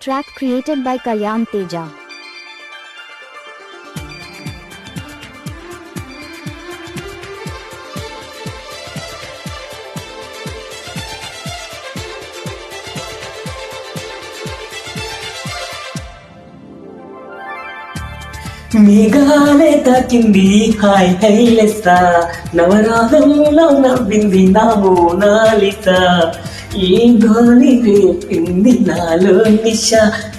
Track created by Kalyan Teja. మేఘాలే తాకింది hi హైలెస్సా, నవరాగంలో నవ్వింది నా మోనాలిసా. ఏ గాలి రేపింది నాలో నిశ,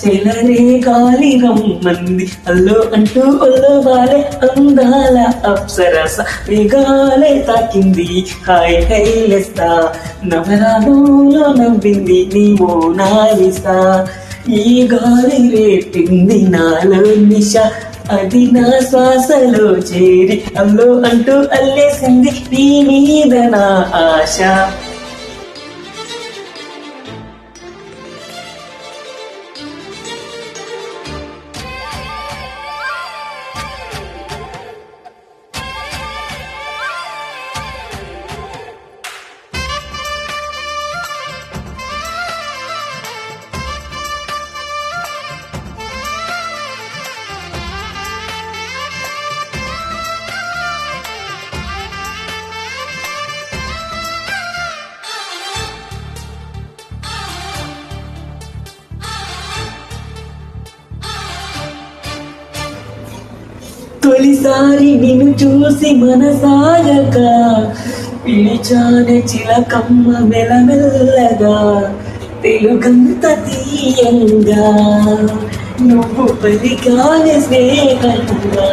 చెలరే గాలి రమ్మంది అల్లో అంటూ ఒల్లో వాలే అందాల అప్సరస. మేఘాలే తాకింది హాయ్ హైలెస్సా, నవరాగంలో నవ్వింది నీ మోనాలిసా. ఈ గాలి రేపింది నాలో నిశ, అది నా శ్వాసలో చేరి అల్లో అంటూ అల్లేసింది నీ మీద నా ఆశ. తొలిసారి నిన్ను చూసి మనసాగక పిలిచానే చిలకమ్మ మెలమెల్లగా, తెలుగంత తీయంగా నువ్వు పలికానే స్నేహంగా.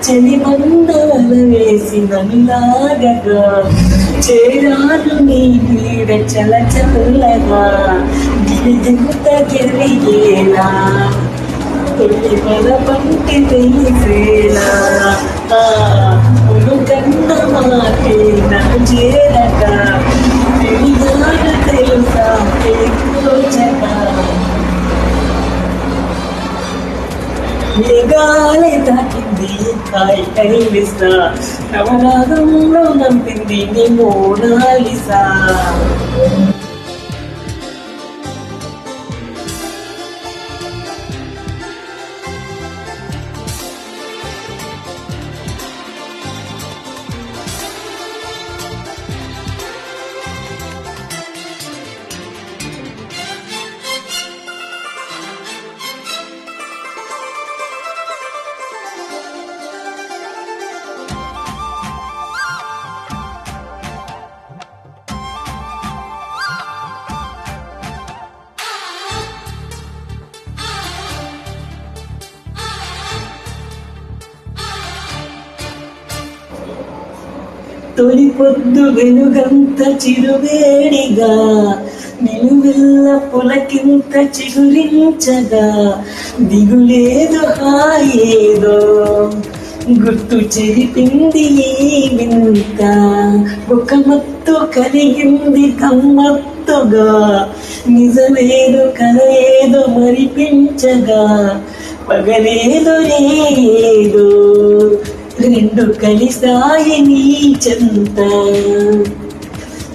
చలి మందాల వేసి నన్నులాగగా, చేరాను నీ నీడ చల చల్లగా. గిరిజంత గిరిగేలా తొలి పద పంటి తెలిసేలా, కన్న మాటే నా చేరక తెలియాను తెలుసా తోచక. మేఘాలే తాకింది హాయ్ హైలెస్సా, నవరాగంలో నంపింది నీ మోనాలిసా. తొలి పొద్దు వెలుగంత చిరువేడిగా, నిలువెల్ల పులకింత చిగురించగా. దిగులేదు హాయేదో గుర్తు చెరిపింది ఈ వింత, ఒక మత్తు కలిగింది కమ్మత్తుగా. నిజమేదో కల ఏదో మరిపించగా, పగలేదో ఏదో రెండు కలిసాయి నీ చెంత.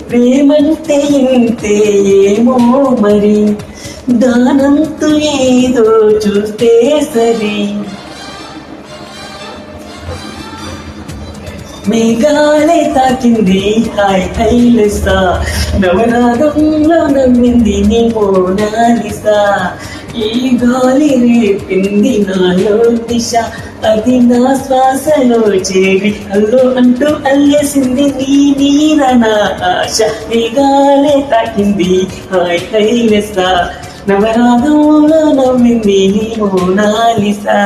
ప్రేమంటే ఇంతే ఏమో మరి, దానంతు ఏదో చూస్తే సరి. మేఘాలే తాకింది హాయ్ హైలెస్సా, నవరాగంలో నమ్మింది నీ మోనాలిసా. ఈ గాలి రేపింది నాలో దిశ, అది నా శ్వాసలో చేరి అల్లో అంటూ అల్లేసింది నీ మీద నా ఆశ. మేఘాలే తాకింది హాయ్ హైలెస్సా, నవరాగంలో నవ్వింది నీ మోనాలిసా.